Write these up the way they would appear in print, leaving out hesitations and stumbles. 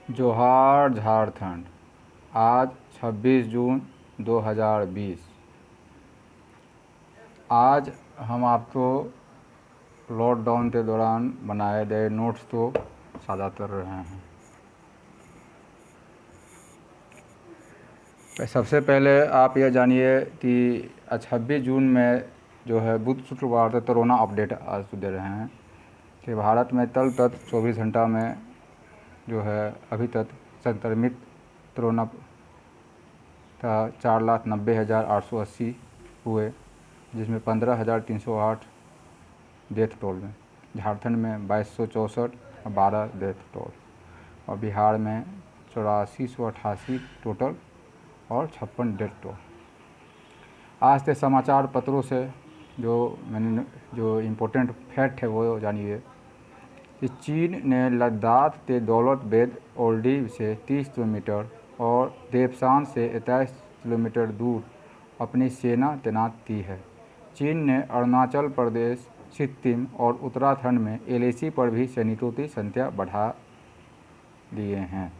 जोहार झारखंड। आज 26 जून 2020। आज हम आपको लॉकडाउन के दौरान बनाए गए नोट्स को साझा कर रहे हैं। सबसे पहले आप यह जानिए कि 26 जून में जो है बुध शुक्रवार से कोरोना अपडेट आज दे रहे हैं कि भारत में कल तक 24 घंटा में जो है अभी तक संक्रमित कोरोना का 4,90,880 हुए, जिसमें 15,308 डेथ टोल में, झारखंड में 2264 और 12 डेथ टोल, और बिहार में 8488 टोटल और 56 डेथ टोल। आज के समाचार पत्रों से जो इम्पोर्टेंट फैक्ट है वो जानिए कि चीन ने लद्दाख के दौलत बेग ओल्डी से 30 किलोमीटर और देवसान से 21 किलोमीटर दूर अपनी सेना तैनात की है। चीन ने अरुणाचल प्रदेश, सिक्किम और उत्तराखंड में एलएसी पर भी सैनिकों की संख्या बढ़ा दिए हैं।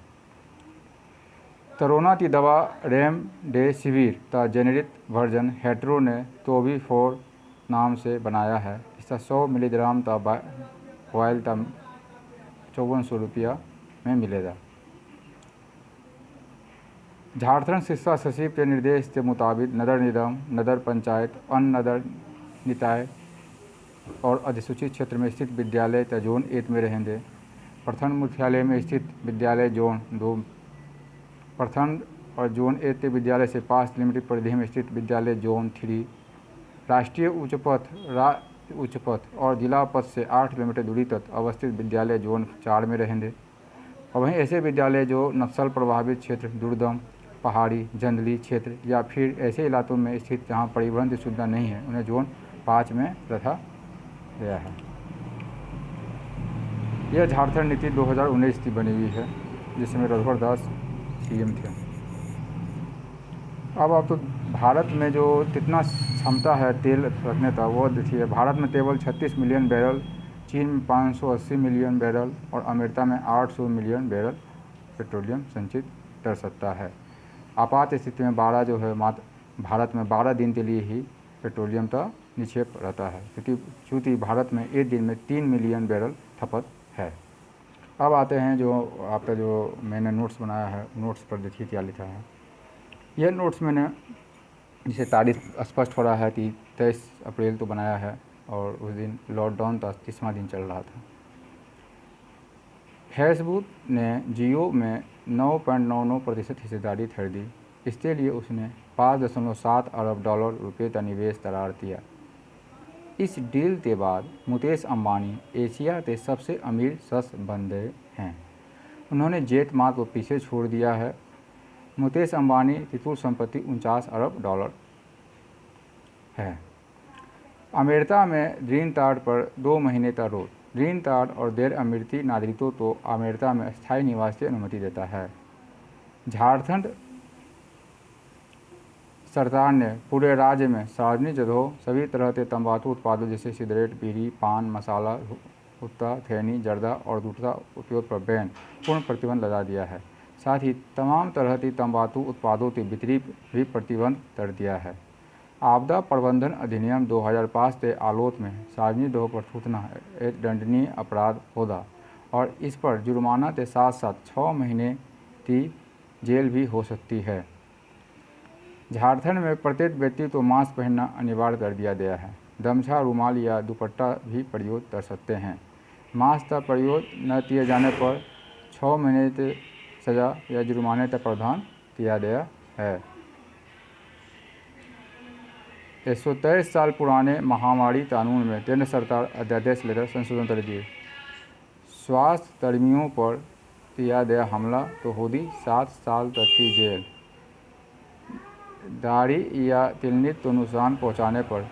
कोरोना की दवा रेमडेसिविर का जेनेरिक वर्जन हेट्रो ने टोबी-4 नाम से बनाया है। इसका 100 मिलीग्राम का वायल का 5400 रुपया में मिलेगा। झारखंड शिक्षा सचिव के निर्देश के मुताबिक नगर निगम, नगर पंचायत, अन्य नगर निकाय और अधिसूचित क्षेत्र में स्थित विद्यालय का जोन 1 में रहेंगे। प्रखंड मुख्यालय में स्थित विद्यालय जोन 2, प्रखंड और जोन 1 के विद्यालय से 5 किलोमीटर परिधि में स्थित विद्यालय जोन 3, राष्ट्रीय उच्च पथ और जिला पथ से 8 किलोमीटर दूरी तक अवस्थित विद्यालय जोन 4 में रहेंगे। और वहीं ऐसे विद्यालय जो नक्सल प्रभावित क्षेत्र, दुर्गम, पहाड़ी, जंगली क्षेत्र या फिर ऐसे इलाकों में स्थित जहां परिवहन की सुविधा नहीं है, उन्हें जोन 5 में रखा गया है। यह झारखंड नीति 2019 की बनी हुई है, जिसमें रघुवर दास सीएम थे। अब आप तो भारत में जो कितना क्षमता है तेल रखने का वो देखिए। भारत में केवल 36 मिलियन बैरल, चीन में 580 मिलियन बैरल और अमेरिका में 800 मिलियन बैरल पेट्रोलियम संचित कर सकता है। आपात स्थिति में 12 जो है मात्र भारत में 12 दिन के लिए ही पेट्रोलियम का निक्षेप रहता है, क्योंकि भारत में एक दिन में 3 मिलियन बैरल खपत है। अब आते हैं जो आपका जो मैंने नोट्स बनाया है, नोट्स पर देखिए क्या लिखा है। यह नोट्स मैंने जिसे तारीख स्पष्ट हो रहा है कि 23 अप्रैल को बनाया है और उस दिन लॉकडाउन का 30वां दिन चल रहा था। फेसबुक ने जियो में 9.99% हिस्सेदारी खरीदी। इसके लिए उसने $5.7 अरब रुपये का निवेश करार किया। इस डील के बाद मुकेश अंबानी एशिया के सबसे अमीर शख्स बन गए हैं। उन्होंने जेट मार्क को पीछे छोड़ दिया है। मुकेश अंबानी की कुल संपत्ति $49 अरब है। अमेरिका में ग्रीन कार्ड पर 2 महीने का रोक। ग्रीन कार्ड और गैर अमेरिकी नागरिकों को अमेरिका में स्थायी निवास की अनुमति देता है। झारखंड सरकार ने पूरे राज्य में सार्वजनिक जगहों सभी तरह के तंबाकू उत्पादों जैसे सिगरेट, बीड़ी, पान मसाला, हुक्का, खैनी, जर्दा और दूसरा उपयोग पर बैन पूर्ण प्रतिबंध लगा दिया है। साथ ही तमाम तरह की तंबाकू उत्पादों की बिक्री भी प्रतिबंध कर दिया है। आपदा प्रबंधन अधिनियम 2005 के आलोक में सार्वजनिक जगहों पर थूकना एक दंडनीय अपराध होगा और इस पर जुर्माना के साथ साथ 6 महीने की जेल भी हो सकती है। झारखंड में प्रत्येक व्यक्ति को मास्क पहनना अनिवार्य कर दिया गया है। गमछा, रुमाल या दुपट्टा भी प्रयोग कर सकते हैं। मास्क का प्रयोग न किए जाने पर 6 महीने की सज़ा या जुर्माने का प्रावधान किया गया है। 123 साल पुराने महामारी कानून में केंद्र सरकार अध्यादेश लेकर संशोधन कर दिए। स्वास्थ्य कर्मियों पर किया गया हमला तो होगी 7 साल तक की जेल। दाढ़ी या क्लिनिक को नुकसान पहुंचाने पर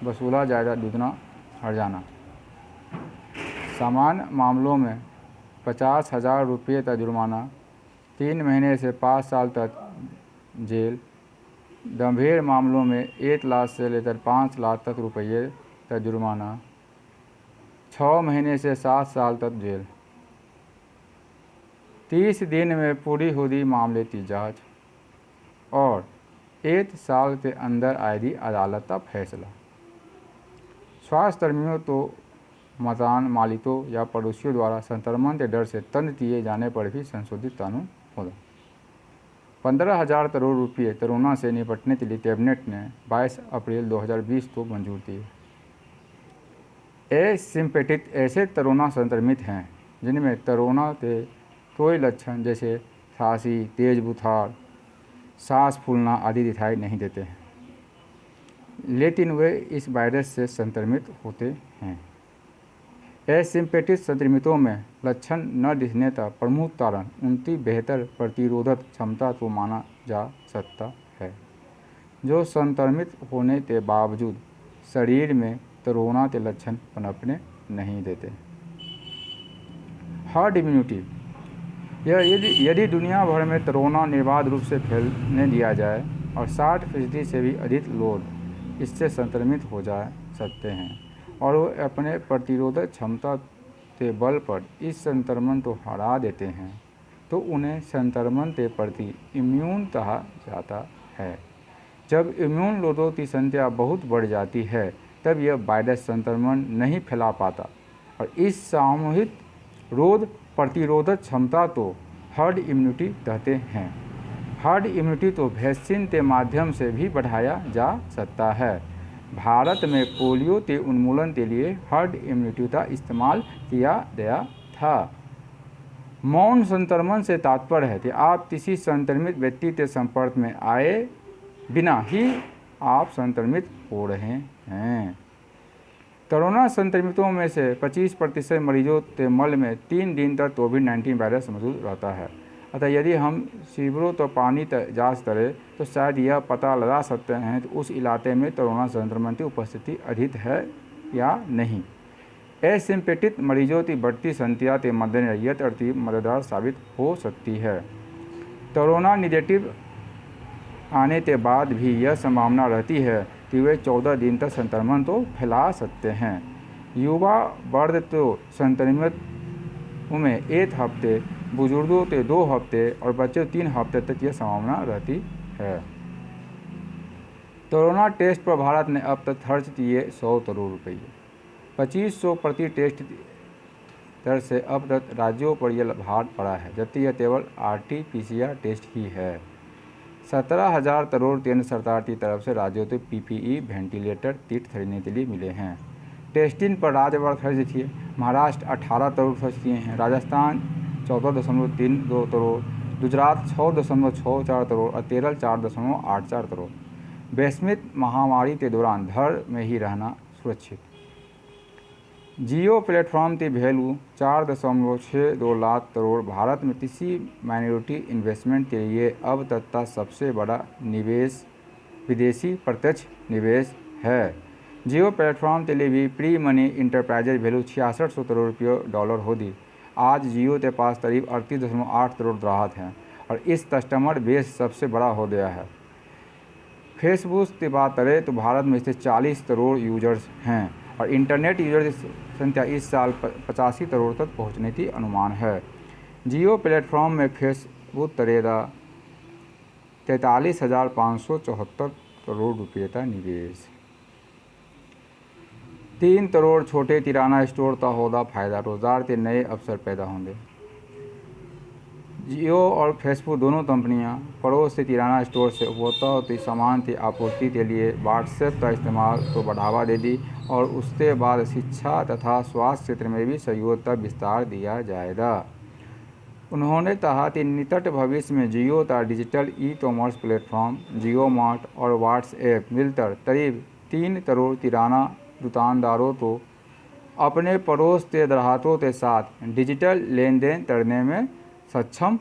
वसूला जाएगा दुगना हर्जाना। सामान्य मामलों में 50,000 रुपये का जुर्माना, 3 महीने से 5 साल तक जेल। गंभीर मामलों में 1 लाख से लेकर 5 लाख तक रुपये का जुर्माना, 6 महीने से 7 साल तक जेल। 30 दिन में पूरी होगी मामले की जांच और 1 साल के अंदर आएगी अदालत का फैसला। स्वास्थ्य कर्मियों तो मकान मालिकों या पड़ोसियों द्वारा संक्रमण के डर से तंग किए जाने पर भी संशोधित कानून होगा। 15,000 करोड़ रुपये कोरोना से निपटने के लिए कैबिनेट ने 22 अप्रैल 2020 को मंजूर किए। एसिम्प्टोमेटिक ऐसे कोरोना संक्रमित हैं जिनमें कोरोना के कोई लक्षण जैसे खांसी, तेज बुखार, सांस फूलना आदि दिखाई नहीं देते हैं, लेकिन वे इस वायरस से संक्रमित होते हैं। एसिम्प्टोमेटिक संक्रमितों में लक्षण न दिखने का प्रमुख कारण उनकी बेहतर प्रतिरोधक क्षमता को माना जा सकता है, जो संक्रमित होने के बावजूद शरीर में कोरोना के लक्षण पनपने नहीं देते। हर्ड इम्यूनिटी, यदि दुनिया भर में कोरोना निर्बाध रूप से फैलने दिया जाए और 60% से भी अधिक लोग इससे संक्रमित हो जा सकते हैं और वो अपने प्रतिरोधक क्षमता के बल पर इस संक्रमण को हरा देते हैं, तो उन्हें संक्रमण के प्रति इम्यून कहा जाता है। जब इम्यून लोगों की संख्या बहुत बढ़ जाती है तब यह वायरस संक्रमण नहीं फैला पाता और इस सामूहिक रोग प्रतिरोधक क्षमता को हर्ड इम्यूनिटी कहते हैं। हर्ड इम्यूनिटी को वैक्सीन के माध्यम से भी बढ़ाया जा सकता है। भारत में पोलियो के उन्मूलन के लिए हर्ड इम्यूनिटी का इस्तेमाल किया गया था। मौन संक्रमण से तात्पर्य है कि आप किसी संक्रमित व्यक्ति के संपर्क में आए बिना ही आप संक्रमित हो रहे हैं। कोरोना संक्रमितों में से 25% मरीजों के मल में 3 दिन तक कोविड-19 वायरस मौजूद रहता है। अतः यदि हम शिविरों तो पानी जांच करें तो शायद यह पता लगा सकते हैं कि उस इलाके में कोरोना संक्रमण की उपस्थिति अधिक है या नहीं। एसिम्प्टोमेटिक मरीजों की बढ़ती संख्या के मद्देनजर यह तरतीब मददगार साबित हो सकती है। कोरोना निगेटिव आने के बाद भी यह संभावना रहती है कि वे 14 दिन तक संक्रमण को फैला सकते हैं। युवा वर्ग तो संक्रमित में 1 हफ्ते, बुजुर्गों के 2 हफ्ते और बच्चों 3 हफ्ते तक यह संभावना रहती है। कोरोना टेस्ट पर भारत ने अब तक खर्च किए 100 करोड़ रुपये। 2500 प्रति टेस्ट दर से अब तक राज्यों पर यह भार पड़ा है, जबकि यह केवल RT-PCR टेस्ट ही है। 17,000 करोड़ केंद्र सरकार की तरफ से राज्यों को PPE, वेंटिलेटर, किट खरीदने के लिए मिले हैं। टेस्टिंग पर राज्यवार खर्च देखिए। महाराष्ट्र 18 करोड़ खर्च किए हैं, राजस्थान 14.32 करोड़, गुजरात 6.64 करोड़ और केरल 4.84 करोड़। वैश्विक महामारी के दौरान घर में ही रहना सुरक्षित। जियो प्लेटफॉर्म की वैल्यू 4.62 लाख करोड़ भारत में किसी माइनॉरिटी इन्वेस्टमेंट के लिए अब तक का सबसे बड़ा निवेश विदेशी प्रत्यक्ष निवेश है। जियो प्लेटफॉर्म के लिए भी pre money enterprise value 6600 crore $, होगी। आज जियो के पास करीब 38.8 करोड़ ग्राहक हैं और इस कस्टमर बेस सबसे बड़ा हो गया है। फेसबुक की बात करें तो भारत में इससे 40 करोड़ यूजर्स हैं और इंटरनेट यूजर की संख्या इस साल 85 करोड़ तक पहुंचने की अनुमान है। जियो प्लेटफॉर्म में फेसबुक करेगा 43,574 करोड़ रुपये का निवेश। 3 करोड़ छोटे किराना स्टोर का होगा फायदा, रोजगार के नए अवसर पैदा होंगे। जियो और फेसबुक दोनों कंपनियां पड़ोस से किराना स्टोर से उपभोक्ताओं की सामान की आपूर्ति के लिए व्हाट्सएप का इस्तेमाल को बढ़ावा दे दी और उसके बाद शिक्षा तथा स्वास्थ्य क्षेत्र में भी सहयोग का विस्तार दिया जाएगा। उन्होंने कहा कि निकट भविष्य में जियो का डिजिटल ई-कॉमर्स प्लेटफॉर्म जियो मार्ट और व्हाट्सएप मिलकर करीब 3 करोड़ किराना दुकानदारों को अपने पड़ोस के ग्राहकों के साथ डिजिटल लेन देन करने में सक्षम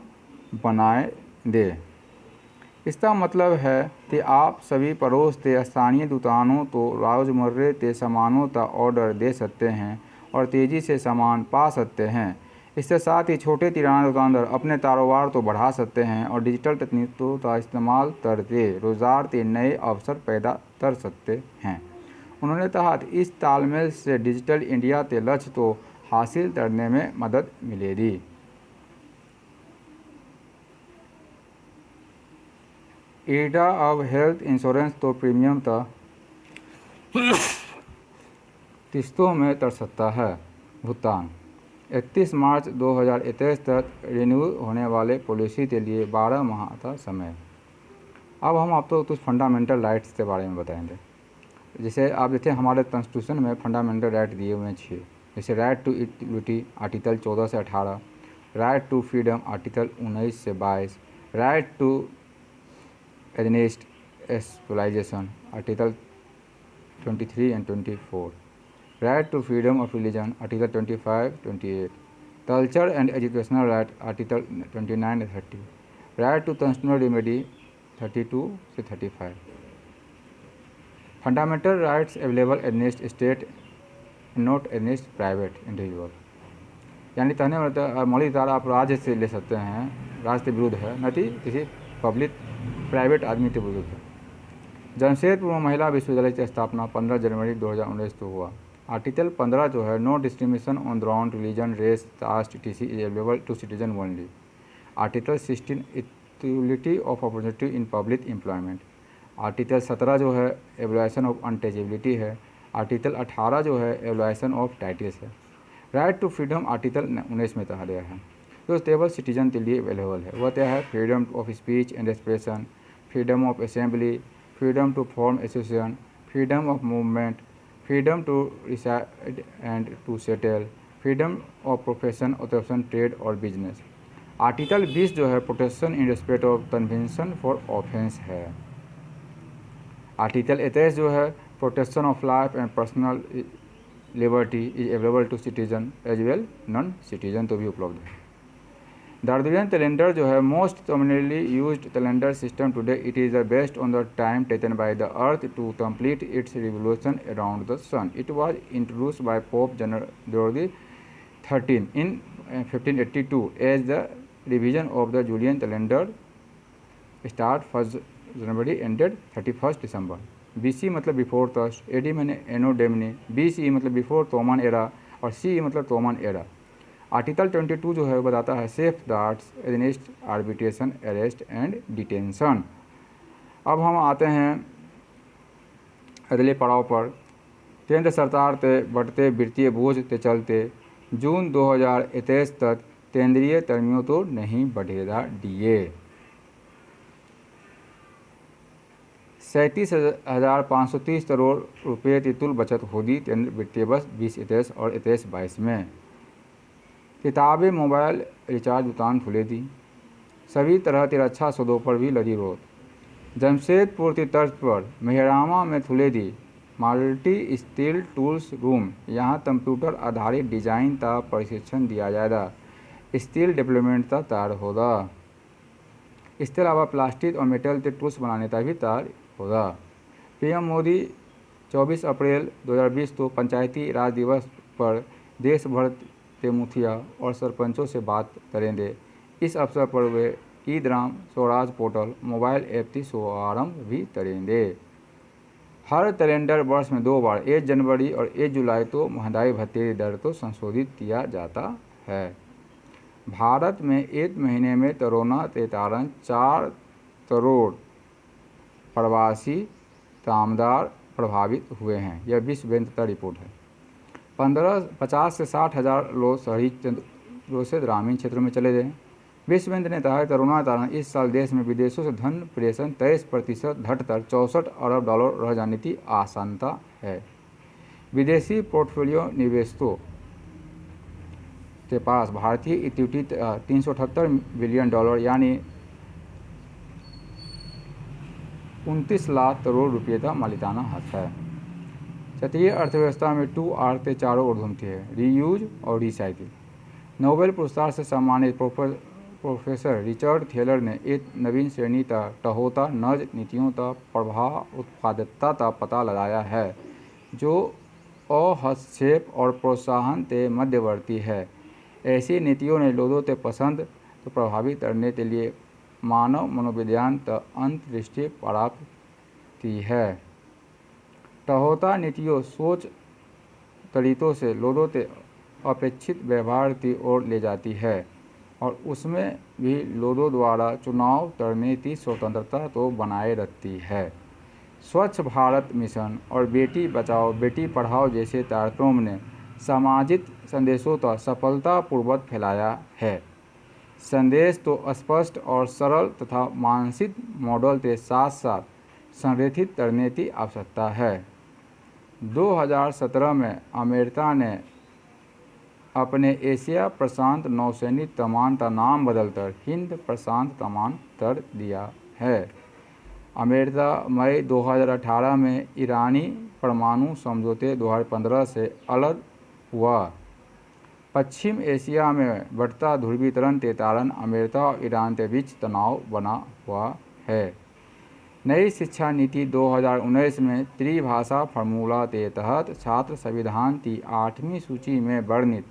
बनाए दे। इसका मतलब है कि आप सभी पड़ोस के स्थानीय दुकानों को रोज़मर्रा के सामानों का ऑर्डर दे सकते हैं और तेज़ी से सामान पा सकते हैं। इसके साथ ही छोटे किराना दुकानदार अपने कारोबार को बढ़ा सकते हैं और डिजिटल तकनीकों का इस्तेमाल करके रोजगार के नए अवसर पैदा कर सकते हैं। उन्होंने कहा कि इस तालमेल से डिजिटल इंडिया के लक्ष्य को हासिल करने में मदद मिलेगी। ईडा अब हेल्थ इंश्योरेंस तो प्रीमियम था किस्तों में कर सकता है भुगतान। 31 मार्च 2023 तक रिन्यू होने वाले पॉलिसी के लिए 12 माह था समय। अब हम आपको कुछ फंडामेंटल राइट्स के बारे में बताएंगे। जैसे आप देखते हैं हमारे कॉन्स्टिट्यूशन में फंडामेंटल राइट दिए हुए हैं 6। जैसे राइट टू इक्वलिटी आर्टिकल 14 से 18, राइट टू फ्रीडम आर्टिकल 19 से 22, right to against exploitation article 23 and 24, right to freedom of religion article 25, 28, culture and educational right article 29 and 30, right to constitutional remedy 32 से 35। Fundamental rights available against state not against private individual, यानी कहने मतलब मौलिक अधिकार आप राज्य से ले सकते हैं, राज्य के विरुद्ध है, न कि किसी पब्लिक प्राइवेट आदमी के विरुद्ध है। जमशेदपुर महिला विश्वविद्यालय की स्थापना 15 जनवरी 2019 को हुआ। आर्टिकल 15 जो है, no discrimination on ground religion race caste etc is available to citizen only. Article 16 equality of opportunity in public employment. Article 17 जो है एवल्यूएशन ऑफ अनटचेबिलिटी है। आर्टिकल 18 जो है एवल्यूएशन ऑफ टाइटल्स है। राइट टू फ्रीडम आर्टिकल 19 में कहा गया है, जो केवल सिटीजन के लिए अवेलेबल है। वह क्या है? Freedom of speech and expression, freedom of assembly, freedom to form association, freedom of movement, freedom to reside and to settle, freedom of profession, occupation, trade और बिजनेस। आर्टिकल 20 जो है protection in respect of convention for offence है। Article 21 जो है protection of life and personal liberty is available to citizen as well non citizen, तो भी उपलब्ध है। Darwinian calendar जो है most commonly used calendar system today, it is the based on the time taken by the earth to complete its revolution around the sun. It was introduced by Pope George 13 in 1582 as the revision of the Julian calendar start 1 January ended 31 December. BC मतलब before thirst, AD मैंने anno domini, BCE मतलब before common era और CE मतलब तोमन era. Article 22 जो है बताता है safe guards against arbitration, arrest and detention. अब हम आते हैं अगले पड़ाव पर। केंद्र सरकार के बढ़ते वित्तीय बोझ के चलते जून 2023 तक केंद्रीय कर्मियों तो नहीं बढ़ेगा DA। 37,530 करोड़ रुपये की कुल बचत होगी केंद्र वित्तीय वर्ष 2023 और 23-22 में। किताबें, मोबाइल रिचार्ज दुकान खुले थी। सभी तरह की रक्षा सौदों पर भी लगी रोक। जमशेदपुर की तर्ज पर मेहरामा में खुले थी मल्टी स्किल टूल्स रूम। यहाँ कंप्यूटर आधारित डिजाइन का प्रशिक्षण दिया जाएगा। स्किल डेवलपमेंट का कार्य होगा। इसके अलावा प्लास्टिक और मेटल के टूल्स बनाने का भी कार्य होगा। PM मोदी 24 अप्रैल 2020 को पंचायती राज दिवस पर देश भर के मुखिया और सरपंचों से बात करेंगे। इस अवसर पर वे eGram Swaraj portal mobile app की शुभारंभ भी करेंगे। हर कैलेंडर वर्ष में 2 बार 1 जनवरी और 1 जुलाई को महंगाई भत्ते की दर को संशोधित किया जाता है। भारत में एक महीने में कोरोना के कारण 4 करोड़ प्रवासी कामगार प्रभावित हुए हैं। यह विश्व बैंक का रिपोर्ट है। 50 से 60 हज़ार लोग शहरी क्षेत्रों से ग्रामीण क्षेत्रों में चले गए। विश्व बैंक ने कहा है कोरोना के कारण इस साल देश में विदेशों से धन प्रेषण 23% घटकर $64 अरब रह जाने की आशंका है। विदेशी पोर्टफोलियो निवेशकों के पास भारतीय इक्विटी $378 बिलियन यानी 29 लाख करोड़ रुपये का मालिकाना हक है। क्षेत्रीय अर्थव्यवस्था में 2R के चारों ओर घूमती है, रीयूज और रिसाइकिल। नोबेल पुरस्कार से सम्मानित प्रोफेसर रिचर्ड थेलर ने एक नवीन श्रेणी का टहोता नज नीतियों का प्रभाव उत्पादकता का पता लगाया है, जो अहस्तक्षेप और प्रोत्साहन के मध्यवर्ती है। ऐसी नीतियों ने लोगों के पसंद को प्रभावित करने के लिए मानव मनोविज्ञान का अंतर्दृष्टि प्राप्त की है। टहोता नीतियों सोच तरीकों से लोगों के अपेक्षित व्यवहार की ओर ले जाती है। और उसमें भी लोगों द्वारा चुनाव लड़ने की स्वतंत्रता तो बनाए रखती है। स्वच्छ भारत मिशन और बेटी बचाओ बेटी पढ़ाओ जैसे कार्यक्रमों ने सामाजिक संदेशों का सफलतापूर्वक फैलाया है। संदेश तो स्पष्ट और सरल तथा मानसिक मॉडल के साथ साथ संरेखित करने की आवश्यकता है। 2017 में अमेरिका ने अपने एशिया प्रशांत नौसैनिक कमान का नाम बदलकर हिंद प्रशांत कमान कर दिया है। अमेरिका मई 2018 में ईरानी परमाणु समझौते 2015 से अलग हुआ। पश्चिम एशिया में बढ़ता ध्रुवीकरण के कारण अमेरिका और ईरान के बीच तनाव बना हुआ है। नई शिक्षा नीति 2019 में त्रिभाषा फार्मूला के तहत छात्र संविधान की 8वीं सूची में वर्णित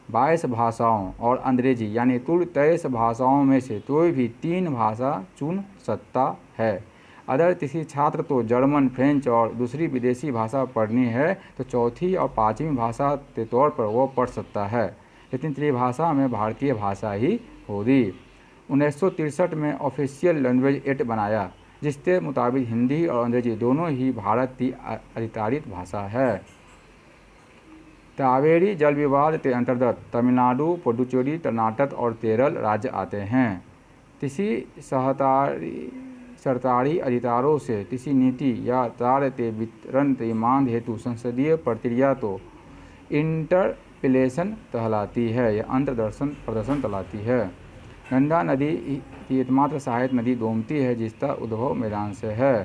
22 भाषाओं और अंग्रेजी यानी कुल 23 भाषाओं में से कोई भी 3 भाषा चुन सकता है। अगर किसी छात्र को जर्मन, फ्रेंच और दूसरी विदेशी भाषा पढ़नी है तो चौथी और पाँचवीं भाषा के तौर पर वो पढ़ सकता है, लेकिन त्रिभाषा में भारतीय भाषा ही होगी। 1963 में ऑफिशियल लैंग्वेज एक्ट बनाया, जिसके मुताबिक हिंदी और अंग्रेजी दोनों ही भारत की आधिकारिक भाषा है। कावेरी जल विवाद के अंतर्गत तमिलनाडु, पुडुचेरी, कर्नाटक और केरल राज्य आते हैं। किसी सरकारी अधिकारों से किसी नीति या कार्य के वितरण की मांग हेतु संसदीय प्रक्रिया तो इंटरपेलेशन कहलाती है या अंतर्दर्शन प्रदर्शन कहलाती है। गंगा नदी की एकमात्र सहायक नदी गोमती है, जिसका उद्भव मैदान से है।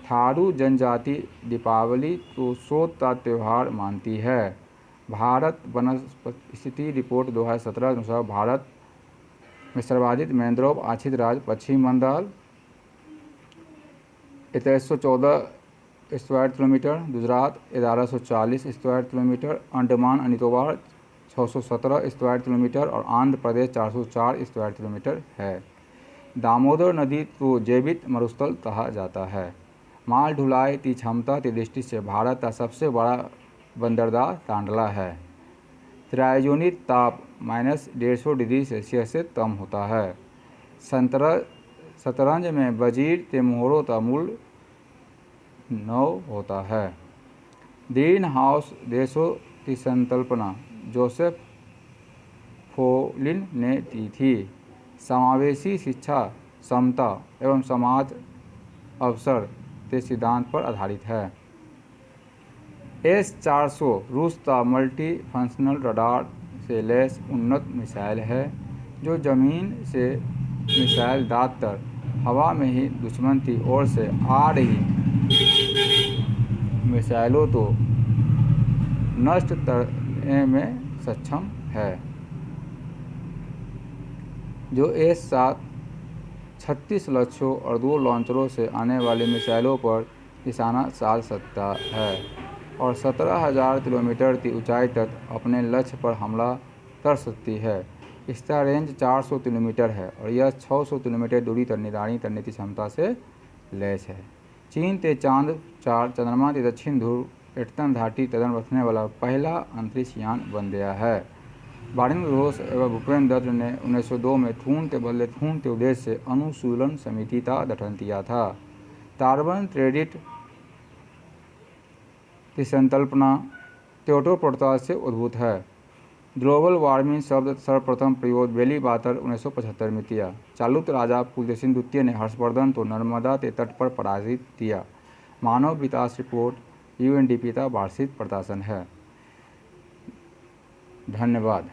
थारू जनजाति दीपावली को शोध का त्यौहार मानती है। भारत वनस्पति रिपोर्ट 2017 अनुसार भारत में सर्वाधिक मैंग्रोव आच्छादित राज्य Paschim Bangal 2314 square kilometer, Gujarat 1140 square kilometer, Andaman और निकोबार 617 स्क्वायर किलोमीटर और आंध्र प्रदेश 404 स्क्वायर किलोमीटर है। दामोदर नदी को जैविक मरुस्थल कहा जाता है। माल ढुलाई की क्षमता की दृष्टि से भारत का सबसे बड़ा बंदरगाह कांडला है। त्रायोजनिक ताप -150 डिग्री सेल्सियस से कम होता है। शतरंज में वजीर के मोहरों का मूल्य 9 होता है। ग्रीन हाउस गैसों की संकल्पना जोसेफ फोलिन ने की थी। समावेशी शिक्षा, समता एवं समाज अवसर के सिद्धांत पर आधारित है। S-400 रूस का मल्टी फंक्शनल रडार से लैस उन्नत मिसाइल है, जो जमीन से मिसाइल दागकर हवा में ही दुश्मन की ओर से आ रही मिसाइलों को नष्ट करने में सक्षम है। जो S-7 36 लक्ष्यों और 2 लॉन्चरों से आने वाली मिसाइलों पर निशाना साध सकता है और 17,000 किलोमीटर की ऊंचाई तक अपने लक्ष्य पर हमला कर सकती है। इसका रेंज 400 किलोमीटर है और यह 600 किलोमीटर दूरी तक निगरानी करने की क्षमता से लैस है। चीन के चांद 4 चंद्रमा के दक्षिण ध्रुव एटन घाटी कदम रखने वाला पहला अंतरिक्ष यान बन गया है। वाणिज्य घोष एवं भूपेंद्र दत्त ने 1902 में खून के बदले खून के उद्देश्य से अनुशीलन समिति का गठन किया था। कार्बन क्रेडिट की संकल्पना क्योटो प्रोटोकॉल से उद्भूत है। ग्लोबल वार्मिंग शब्द सर्वप्रथम प्रयोग बेली बातर 1975 में किया। चालुक्य राजा पुलकेशिन द्वितीय ने हर्षवर्धन को नर्मदा के तट पर पराजित किया। मानव विकास रिपोर्ट UNDP का वार्षिक प्रकाशन है। धन्यवाद।